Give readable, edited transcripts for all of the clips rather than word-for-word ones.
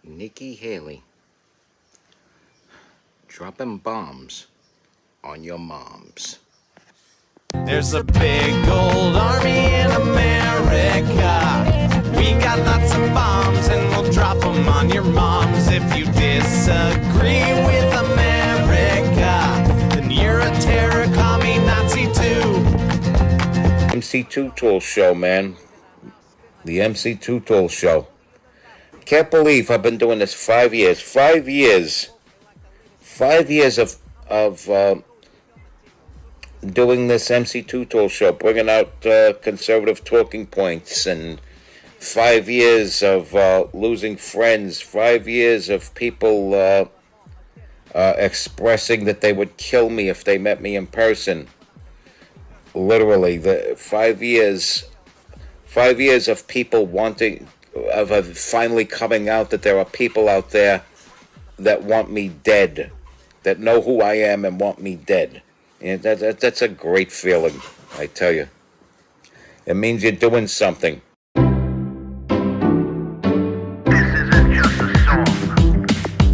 Nikki Haley, dropping bombs on your moms. There's a big old army in America. We got lots of bombs and we'll drop them on your moms. If you disagree with America, then you're a terror commie Nazi too. MC2 Tool Show, man. The MC2 Tool Show. Can't believe I've been doing this 5 years. 5 years. 5 years of doing this MC2 Tool Show, bringing out conservative talking points, and 5 years of losing friends. 5 years of people expressing that they would kill me if they met me in person. Literally, the 5 years. 5 years of people wanting, of finally coming out that there are people out there that want me dead, that know who I am and want me dead. And that's a great feeling, I tell you. It means you're doing something.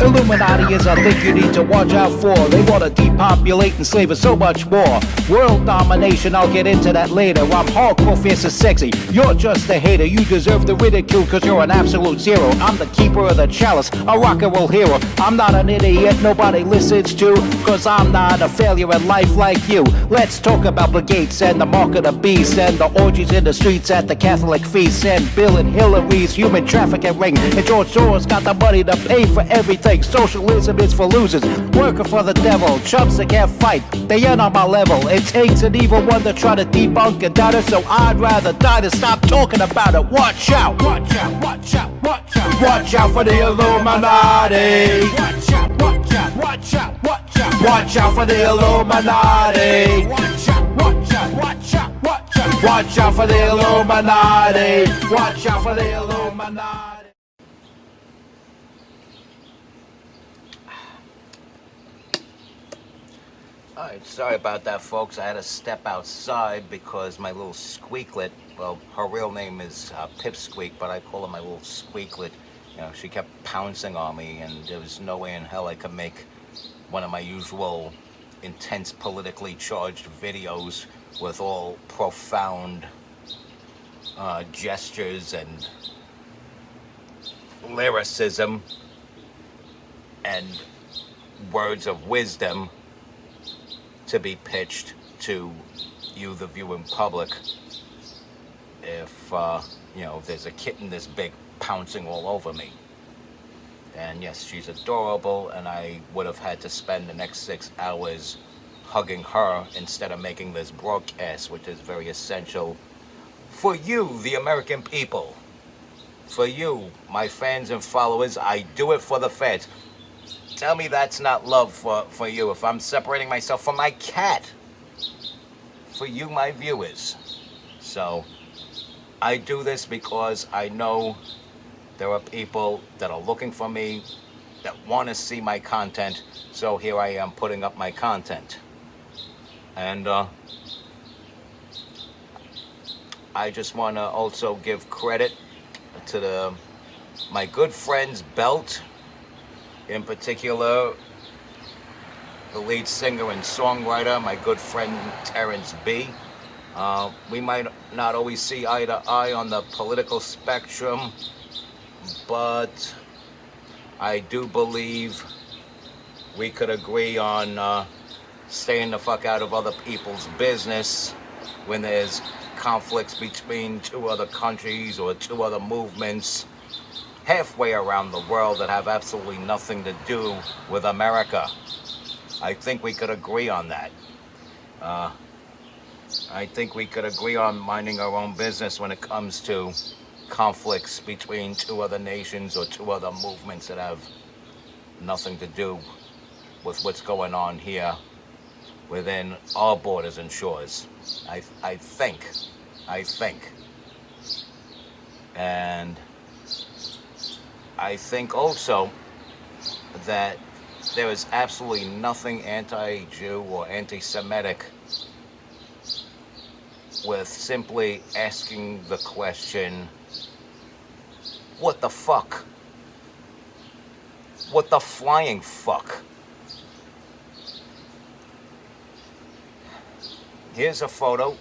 Illuminati is a thing you need to watch out for. They want to depopulate and slave us so much more. World domination, I'll get into that later. I'm hardcore, fierce and sexy. You're just a hater. You deserve the ridicule because you're an absolute zero. I'm the keeper of the chalice, a rock and roll hero. I'm not an idiot nobody listens to, because I'm not a failure in life like you. Let's talk about Bill Gates and the mark of the beast, and the orgies in the streets at the Catholic feasts, and Bill and Hillary's human trafficking ring, and George Soros got the money to pay for everything. Socialism is for losers, working for the devil. Chumps that can't fight, they ain't on my level. It takes an evil one to try to debunk and doubt it, so I'd rather die than stop talking about it. Watch out, watch out, watch out, watch out. Watch out for the Illuminati. Watch out, watch out, watch out, watch out. Watch out for the Illuminati. Watch out, watch out, watch out, watch out. Watch out for the Illuminati. Watch out for the Illuminati. Alright, sorry about that, folks. I had to step outside because my little squeaklet, well, her real name is Pipsqueak, but I call her my little squeaklet. You know, she kept pouncing on me, and there was no way in hell I could make one of my usual intense politically charged videos with all profound gestures and lyricism and words of wisdom to be pitched to you, the viewing public, if you know, there's a kitten this big pouncing all over me. And yes, she's adorable, and I would have had to spend the next 6 hours hugging her instead of making this broadcast, which is very essential for you, the American people. For you, my fans and followers. I do it for the fans. Tell me that's not love for you if I'm separating myself from my cat. For you, my viewers. So, I do this because I know there are people that are looking for me, that want to see my content, so here I am putting up my content. And I just want to also give credit to my good friends Belt, in particular, the lead singer and songwriter, my good friend Terrence B. We might not always see eye to eye on the political spectrum, but I do believe we could agree on staying the fuck out of other people's business when there's conflicts between two other countries or two other movements halfway around the world that have absolutely nothing to do with America. I think we could agree on that. I think we could agree on minding our own business when it comes to conflicts between two other nations or two other movements that have nothing to do with what's going on here within our borders and shores. I think. And I think also that there is absolutely nothing anti-Jew or anti-Semitic with simply asking the question, what the fuck What the flying fuck? Here's a photo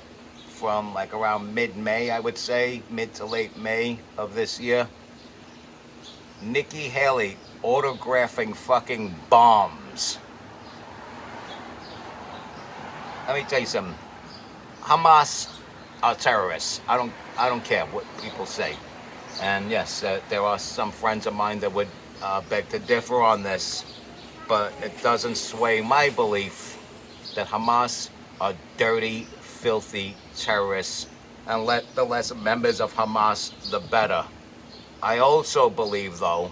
from like around mid-May, I would say, mid to late May of this year. Nikki Haley autographing fucking bombs. Let me tell you something. Hamas are terrorists. I don't care what people say. And yes, there are some friends of mine that would beg to differ on this, but it doesn't sway my belief that Hamas are dirty, filthy terrorists, and let the less members of Hamas, the better. I also believe, though,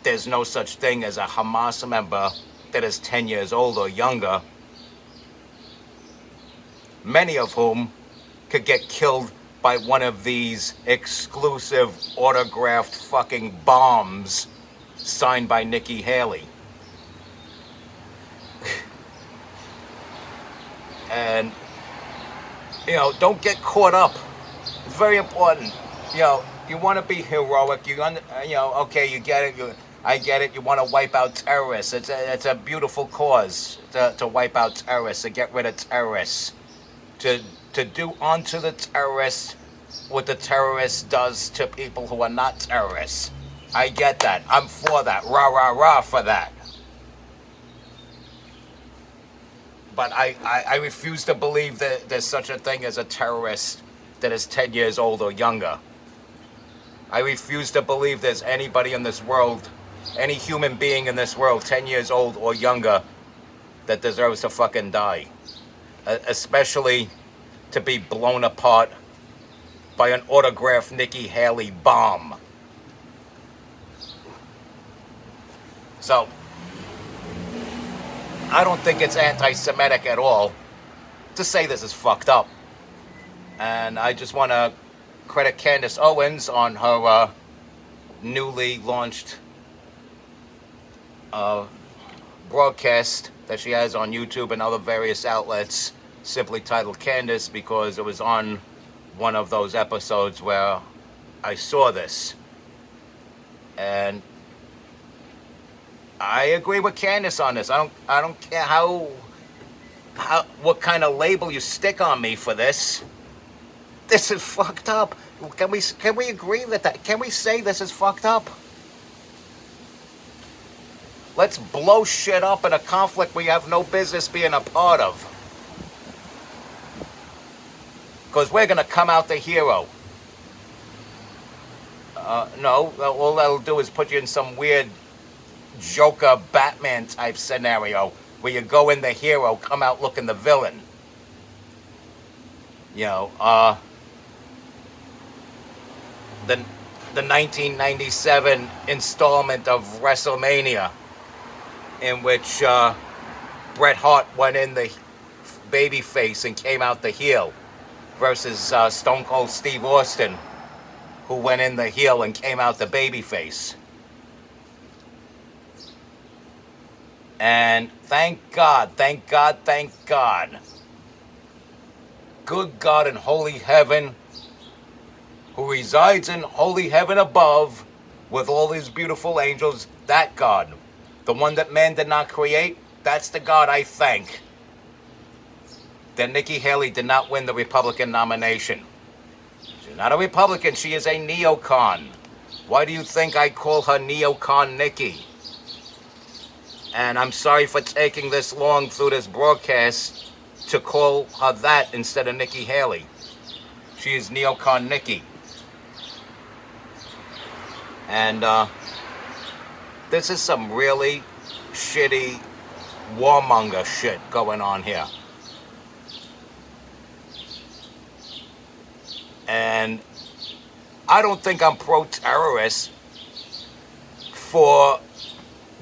there's no such thing as a Hamas member that is 10 years old or younger, many of whom could get killed by one of these exclusive autographed fucking bombs signed by Nikki Haley. And, you know, don't get caught up. It's very important. You know, you want to be heroic. You know, okay, you get it. I get it. You want to wipe out terrorists. It's a beautiful cause to wipe out terrorists, to get rid of terrorists, to do unto the terrorists what the terrorist does to people who are not terrorists. I get that. I'm for that. Rah, rah, rah for that. But I refuse to believe that there's such a thing as a terrorist that is 10 years old or younger. I refuse to believe there's anybody in this world, any human being in this world 10 years old or younger that deserves to fucking die. Especially to be blown apart by an autographed Nikki Haley bomb. So, I don't think it's anti-Semitic at all to say this is fucked up. And I just want to credit Candace Owens on her newly launched broadcast that she has on YouTube and other various outlets, simply titled Candace, because it was on one of those episodes where I saw this. And I agree with Candace on this. I don't care how what kind of label you stick on me for this. This is fucked up. Can we agree with that? Can we say this is fucked up? Let's blow shit up in a conflict we have no business being a part of. Because we're gonna come out the hero. No, all that'll do is put you in some weird Joker Batman type scenario where you go in the hero, come out looking the villain. You know, the 1997 installment of WrestleMania, in which Bret Hart went in the babyface and came out the heel, versus Stone Cold Steve Austin, who went in the heel and came out the babyface. And thank God, thank God, thank God, good God in holy heaven, who resides in holy heaven above with all these beautiful angels, that God, the one that man did not create, that's the God I thank that Nikki Haley did not win the Republican nomination. She's not a Republican, she is a neocon. Why do you think I call her Neocon Nikki? And I'm sorry for taking this long through this broadcast to call her that instead of Nikki Haley. She is Neocon Nikki. And this is some really shitty warmonger shit going on here. And I don't think I'm pro-terrorist for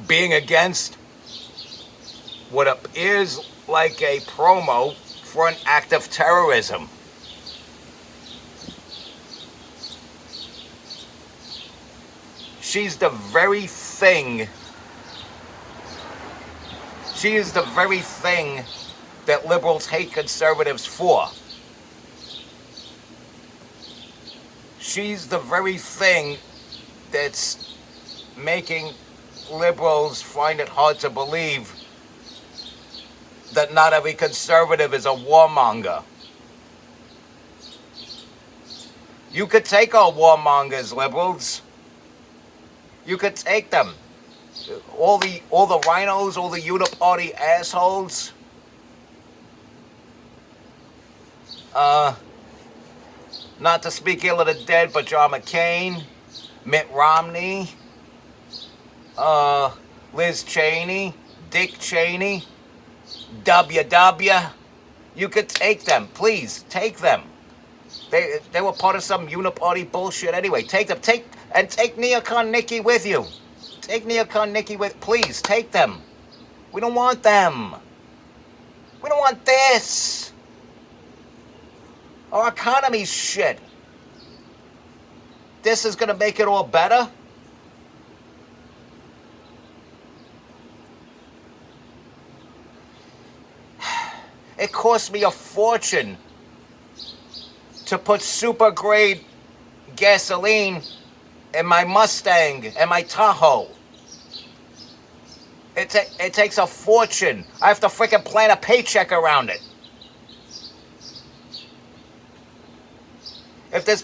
being against what appears like a promo for an act of terrorism. She's the very thing. She is the very thing that liberals hate conservatives for. She's the very thing that's making liberals find it hard to believe that not every conservative is a warmonger. You could take our warmongers, liberals. You could take them. All the rhinos, all the uniparty assholes. Not to speak ill of the dead, but John McCain, Mitt Romney, Liz Cheney, Dick Cheney, WW. You could take them. Please, take them. They were part of some uniparty bullshit anyway. Take them. Take Neocon Nikki with you. Take Neocon Nikki with... Please, take them. We don't want them. We don't want this. Our economy's shit. This is going to make it all better? It cost me a fortune to put super grade gasoline in my Mustang and my Tahoe. It takes a fortune. I have to freaking plan a paycheck around it. If this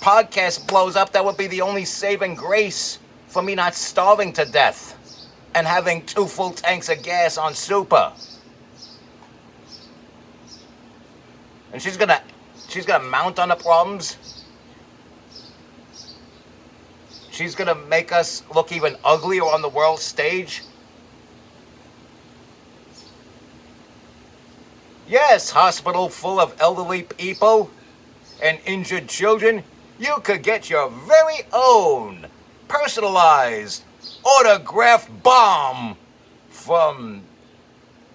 podcast blows up, that would be the only saving grace for me not starving to death and having 2 full tanks of gas on super. And she's gonna mount on the problems. She's gonna make us look even uglier on the world stage. Yes, hospital full of elderly people and injured children. You could get your very own personalized autographed bomb from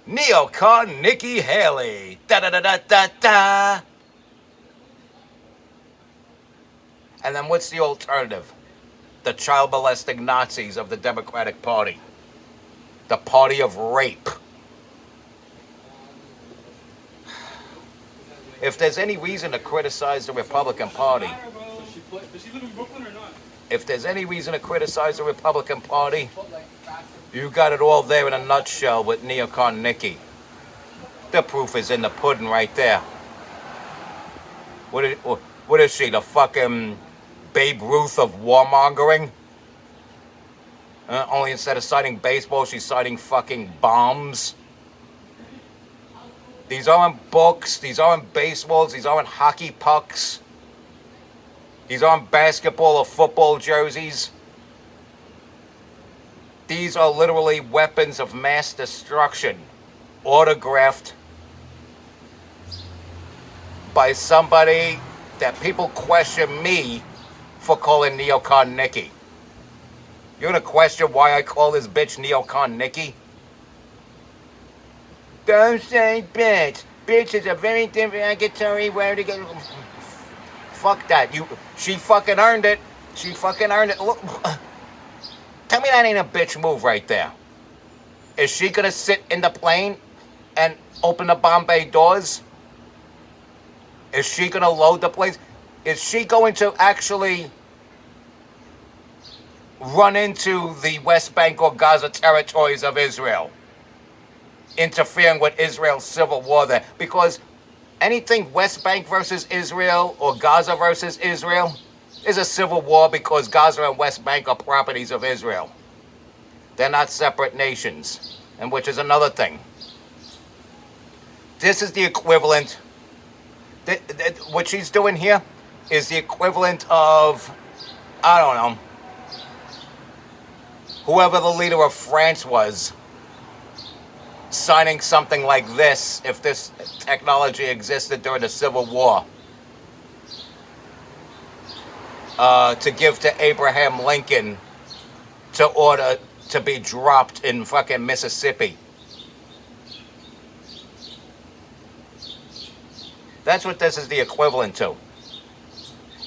Neocon Nikki Haley. Da-da-da-da-da-da. And then what's the alternative? The child molesting Nazis of the Democratic Party. The party of rape. If there's any reason to criticize the Republican Party, Does she live in Brooklyn or not? if there's any reason to criticize the Republican Party, you got it all there in a nutshell with Neocon Nikki. The proof is in the pudding right there. What is she, the fucking Babe Ruth of warmongering? Only instead of citing baseball, she's citing fucking bombs. These aren't books, these aren't baseballs, these aren't hockey pucks. These aren't basketball or football jerseys. These are literally weapons of mass destruction, autographed by somebody that people question me for calling Neocon Nikki. You're gonna question why I call this bitch Neocon Nikki? Don't say bitch. Bitch is a very derogatory word to get. Fuck that. She fucking earned it. She fucking earned it. Look, tell me that ain't a bitch move right there. Is she gonna sit in the plane and open the Bombay doors? Is she gonna load the planes? Is she going to actually run into the West Bank or Gaza territories of Israel, interfering with Israel's civil war there? Because anything West Bank versus Israel or Gaza versus Israel is a civil war, because Gaza and West Bank are properties of Israel. They're not separate nations, and which is another thing. This is the equivalent. What she's doing here is the equivalent of, I don't know, whoever the leader of France was, signing something like this if this technology existed during the Civil War, to give to Abraham Lincoln to order to be dropped in fucking Mississippi. That's what this is the equivalent to.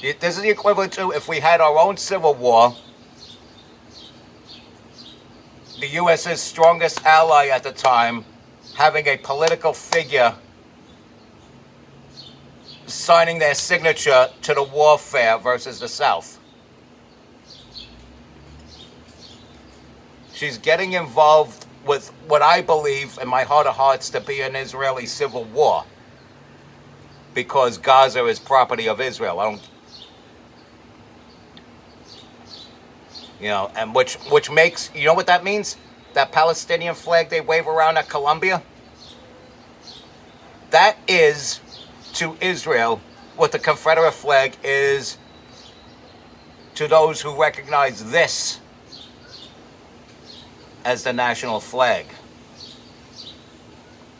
This is the equivalent to if we had our own civil war. The U.S.'s strongest ally at the time having a political figure signing their signature to the warfare versus the South. She's getting involved with what I believe in my heart of hearts to be an Israeli civil war. Because Gaza is property of Israel. And which makes, you know what that means? That Palestinian flag they wave around at Columbia? That is to Israel what the Confederate flag is to those who recognize this as the national flag.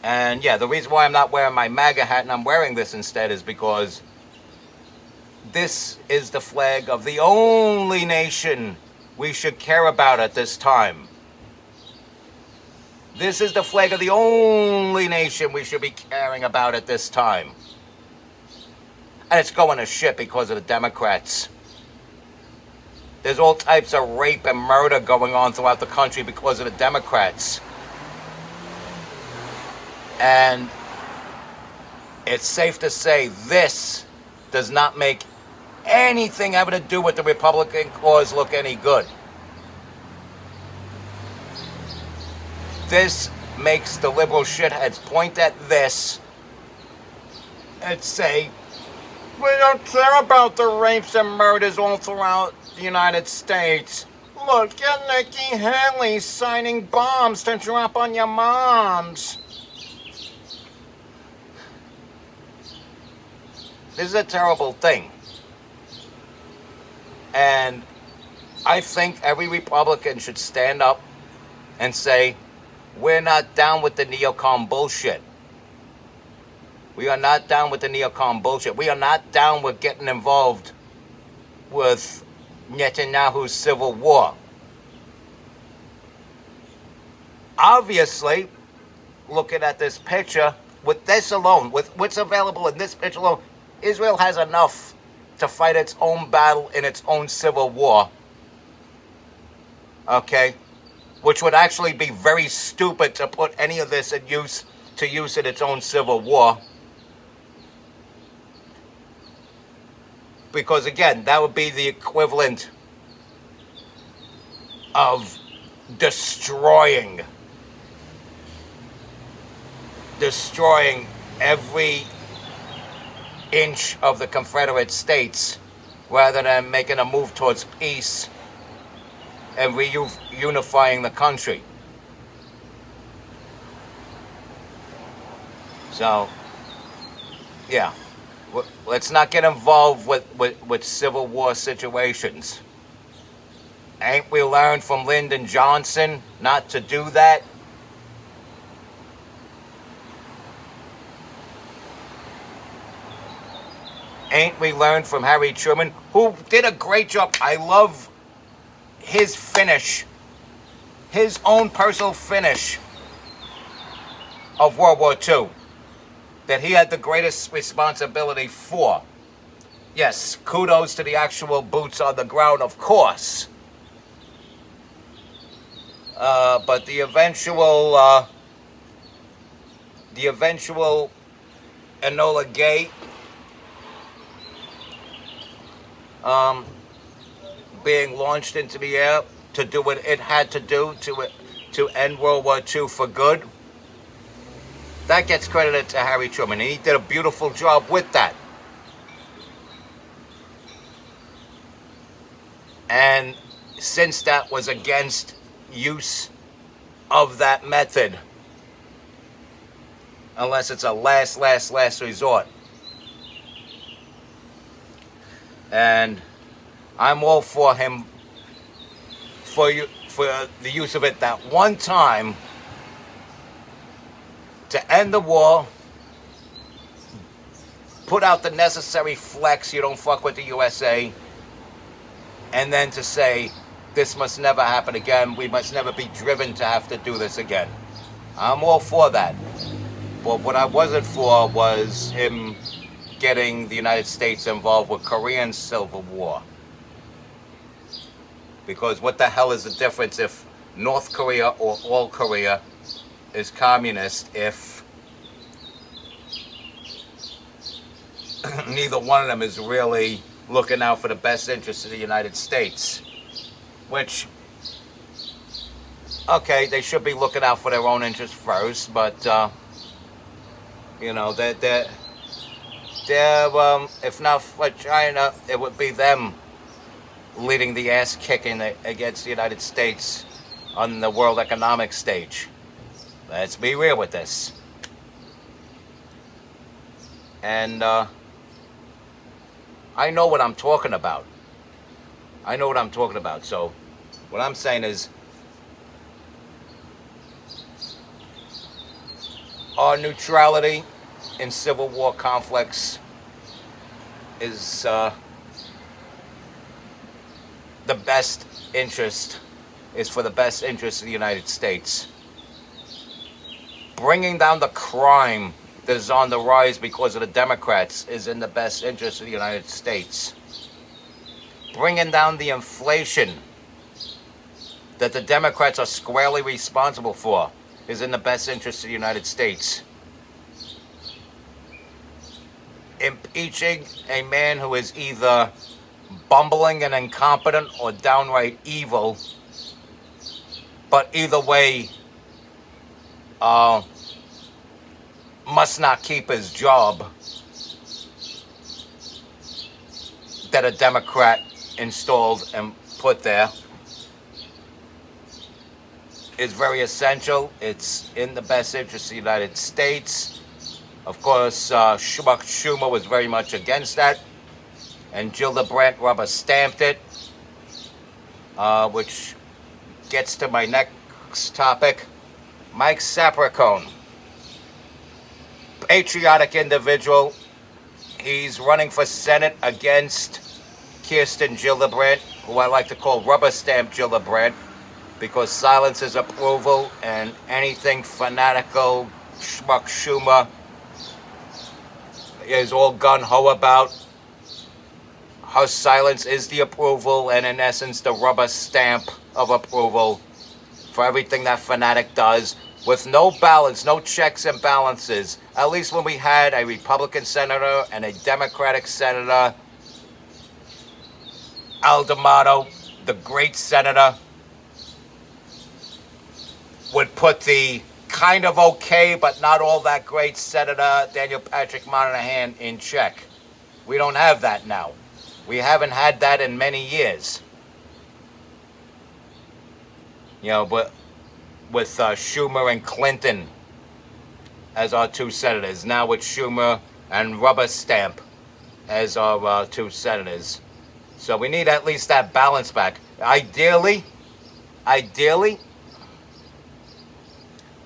And yeah, the reason why I'm not wearing my MAGA hat and I'm wearing this instead is because this is the flag of the only nation we should care about at this time. This is the flag of the only nation we should be caring about at this time. And it's going to shit because of the Democrats. There's all types of rape and murder going on throughout the country because of the Democrats. And it's safe to say this does not make anything having to do with the Republican cause look any good. This makes the liberal shitheads point at this and say, we don't care about the rapes and murders all throughout the United States. Look at Nikki Haley signing bombs to drop on your moms. This is a terrible thing. And I think every Republican should stand up and say, we're not down with the neocon bullshit. We are not down with the neocon bullshit. We are not down with getting involved with Netanyahu's civil war. Obviously, looking at this picture, with this alone, with what's available in this picture alone, Israel has enough to fight its own battle in its own civil war. Okay? Which would actually be very stupid to put any of this in use in its own civil war. Because again, that would be the equivalent of destroying every inch of the Confederate States rather than making a move towards peace and reunifying the country. So, yeah, let's not get involved with civil war situations. Ain't we learned from Lyndon Johnson not to do that? Ain't we learned from Harry Truman, who did a great job? I love his finish, his own personal finish of World War II, that he had the greatest responsibility for. Yes, kudos to the actual boots on the ground, of course. But the eventual Enola Gay being launched into the air to do what it had to do to end World War II for good, that gets credited to Harry Truman, and he did a beautiful job with that. And since that was against use of that method, unless it's a last resort. And I'm all for him for the use of it that one time to end the war, put out the necessary flex, you don't fuck with the USA, and then to say, this must never happen again, we must never be driven to have to do this again. I'm all for that. But what I wasn't for was him getting the United States involved with Korean Civil War. Because what the hell is the difference if North Korea or all Korea is communist if neither one of them is really looking out for the best interests of the United States? Which okay, they should be looking out for their own interests first, but you know, they're if not for China, it would be them leading the ass kicking against the United States on the world economic stage. Let's be real with this. And I know what I'm talking about. I know what I'm talking about. So what I'm saying is, our neutrality in civil war conflicts is the best interest, is for the best interest of the United States. Bringing down the crime that is on the rise because of the Democrats is in the best interest of the United States. Bringing down the inflation that the Democrats are squarely responsible for is in the best interest of the United States. Impeaching a man who is either bumbling and incompetent or downright evil, but either way, must not keep his job, that a Democrat installed and put there, is very essential. It's in the best interest of the United States. Of course, Schumer was very much against that, and Gillibrand rubber stamped it, which gets to my next topic. Mike Sapricone, patriotic individual. He's running for Senate against Kirsten Gillibrand, who I like to call rubber stamp Gillibrand, because silence is approval, and anything fanatical schmuck Schumer is all gun-ho about, her silence is the approval, and in essence the rubber stamp of approval for everything that fanatic does, with no balance, no checks and balances. At least when we had a Republican senator and a Democratic senator, Al D'Amato, the great senator, would put the kind of okay but not all that great Senator Daniel Patrick Moynihan in check. We don't have that now. We haven't had that in many years. You know, but with Schumer and Clinton as our two senators. Now with Schumer and rubber stamp as our two senators. So we need at least that balance back. Ideally,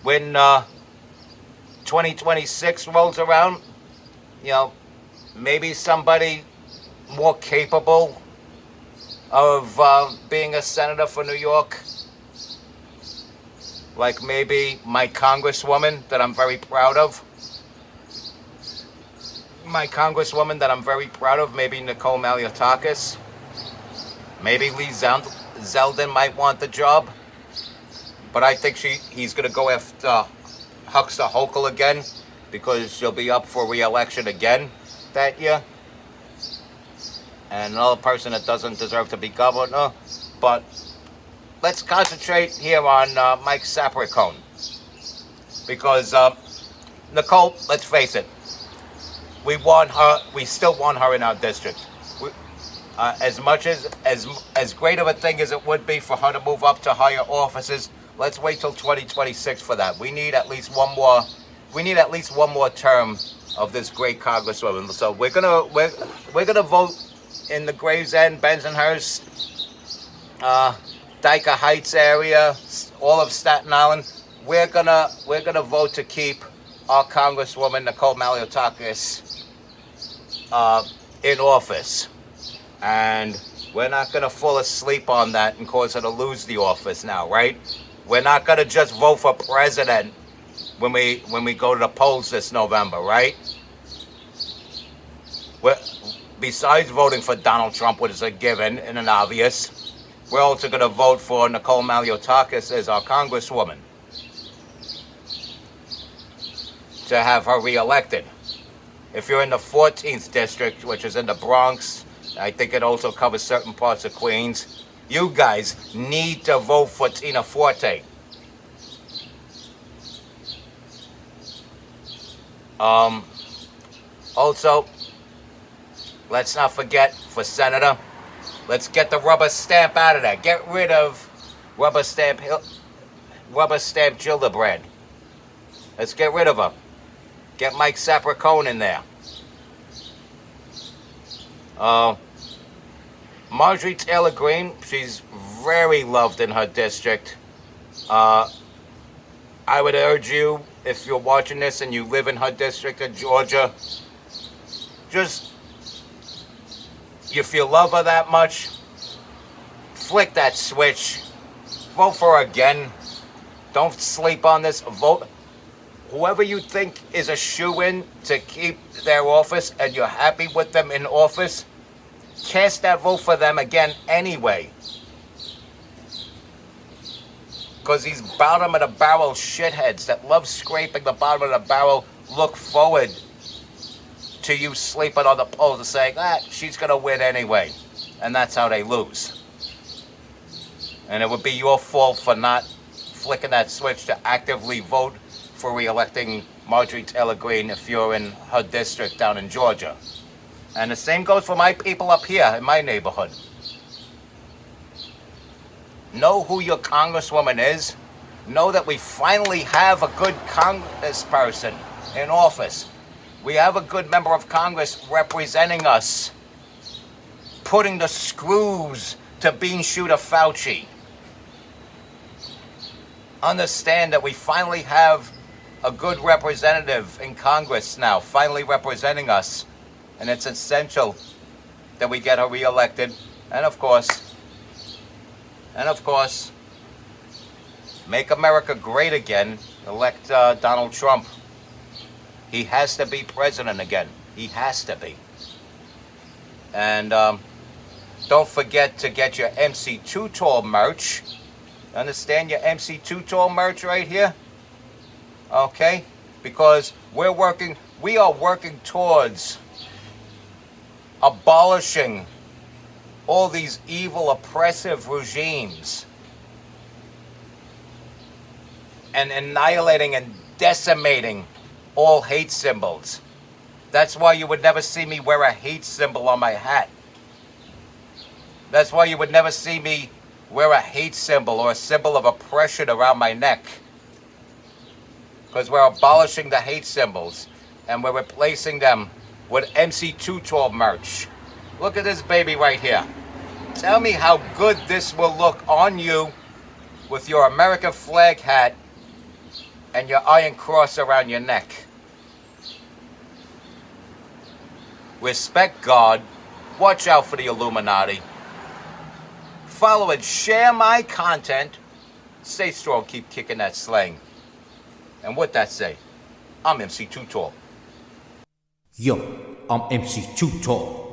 when 2026 rolls around, you know, maybe somebody more capable of being a senator for New York, like maybe my congresswoman that I'm very proud of. Maybe Nicole Maliotakis. Maybe Lee Zeldin might want the job. But I think he's going to go after Huckster Hochul again, because she'll be up for re-election again that year. And another person that doesn't deserve to be governor. But let's concentrate here on Mike Sapricone. Because Nicole, let's face it, we still want her in our district. As much as great of a thing as it would be for her to move up to higher offices, let's wait till 2026 for that. We need at least one more term of this great congresswoman. So we're gonna vote in the Gravesend, Bensonhurst, Dyker Heights area, all of Staten Island. We're gonna vote to keep our Congresswoman Nicole Maliotakis in office, and we're not gonna fall asleep on that and cause her to lose the office now, right? We're not gonna just vote for president when we go to the polls this November, right? Besides voting for Donald Trump, which is a given and an obvious, we're also going to vote for Nicole Maliotakis as our congresswoman to have her reelected. If you're in the 14th district, which is in the Bronx, I think it also covers certain parts of Queens, you guys need to vote for Tina Forte. Also, let's not forget for Senator, let's get the rubber stamp out of there. Get rid of rubber stamp Gildebrand. Let's get rid of her. Get Mike Sapricone in there. Marjorie Taylor Greene, she's very loved in her district. I would urge you, if you're watching this and you live in her district of Georgia, just, if you love her that much, flick that switch. Vote for her again. Don't sleep on this. Vote. Whoever you think is a shoo-in to keep their office and you're happy with them in office, cast that vote for them again anyway. Because these bottom of the barrel shitheads that love scraping the bottom of the barrel look forward to you sleeping on the polls and saying, she's going to win anyway. And that's how they lose. And it would be your fault for not flicking that switch to actively vote for re-electing Marjorie Taylor Greene if you're in her district down in Georgia. And the same goes for my people up here in my neighborhood. Know who your congresswoman is. Know that we finally have a good congressperson in office. We have a good member of Congress representing us, putting the screws to Bean Shooter Fauci. Understand that we finally have a good representative in Congress now, finally representing us. And it's essential that we get her reelected. And of course, make America great again. Elect Donald Trump. He has to be president again. He has to be. And don't forget to get your MC Too Tall merch. Understand your MC Too Tall merch right here? Okay? Because we are working towards abolishing all these evil, oppressive regimes and annihilating and decimating all hate symbols. That's why you would never see me wear a hate symbol on my hat. That's why you would never see me wear a hate symbol or a symbol of oppression around my neck. Because we're abolishing the hate symbols and we're replacing them with MC Too Tall merch. Look at this baby right here. Tell me how good this will look on you with your American flag hat and your iron cross around your neck. Respect God. Watch out for the Illuminati. Follow and share my content. Stay strong, keep kicking that slang. And with that say, I'm MC Too Tall. Yo, I'm MC Too Tall.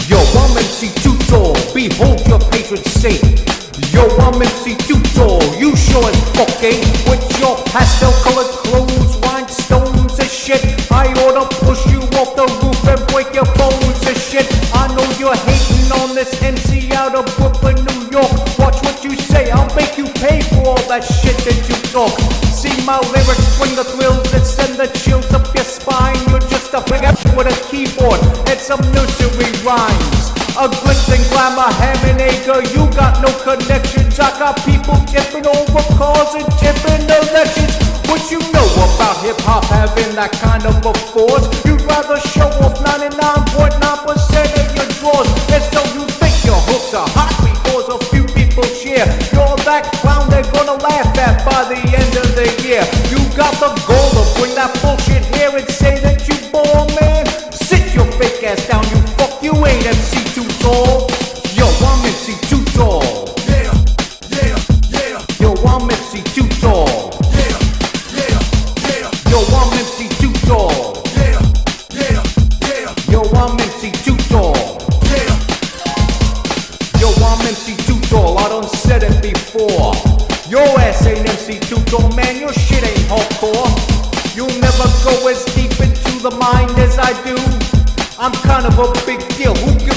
Yo, I'm MC Too Tall. Behold your patron saint. Yo, I'm MC Too Tall. You sure as fuck ain't with your pastel colored clothes, rhinestones and shit. I oughta push you off the roof and break your bones and shit. I know you're hating on this MC out of Brooklyn, New York. Watch what you say, I'll make you pay for all that shit that you talk. See my lyrics bring the thrills and send the chills up your spine. You're just a figure with a keyboard and some nursery rhymes. A glitz and glamour, ham and acre, you got no connections. I got people tipping over cars and tipping elections. What you know about hip-hop having that kind of a force? You'd rather show off 99.9% of your drawers. And so you think your hooks are hot because a few people cheer. You're that clown they're gonna laugh at by the end of the year. You got the goal to bring that bullshit here and say that you bore, man. Sit your fake ass down, you fuck, you ain't MC Too Tall. Yo, I'm MC Too Tall. Yeah, yeah, yeah. Yo, I'm MC Too Tall. Yeah, yeah, yeah. Yo, I'm MC Too Tall. Yeah, yeah, yeah. Yo, I'm MC Too Tall. Yeah. Yo, I'm MC Too Tall. I done said it before. Your ass ain't MC Too Tall, man. Your shit ain't hardcore. You'll never go as deep into the mind as I do. I'm kind of a big deal. Who gives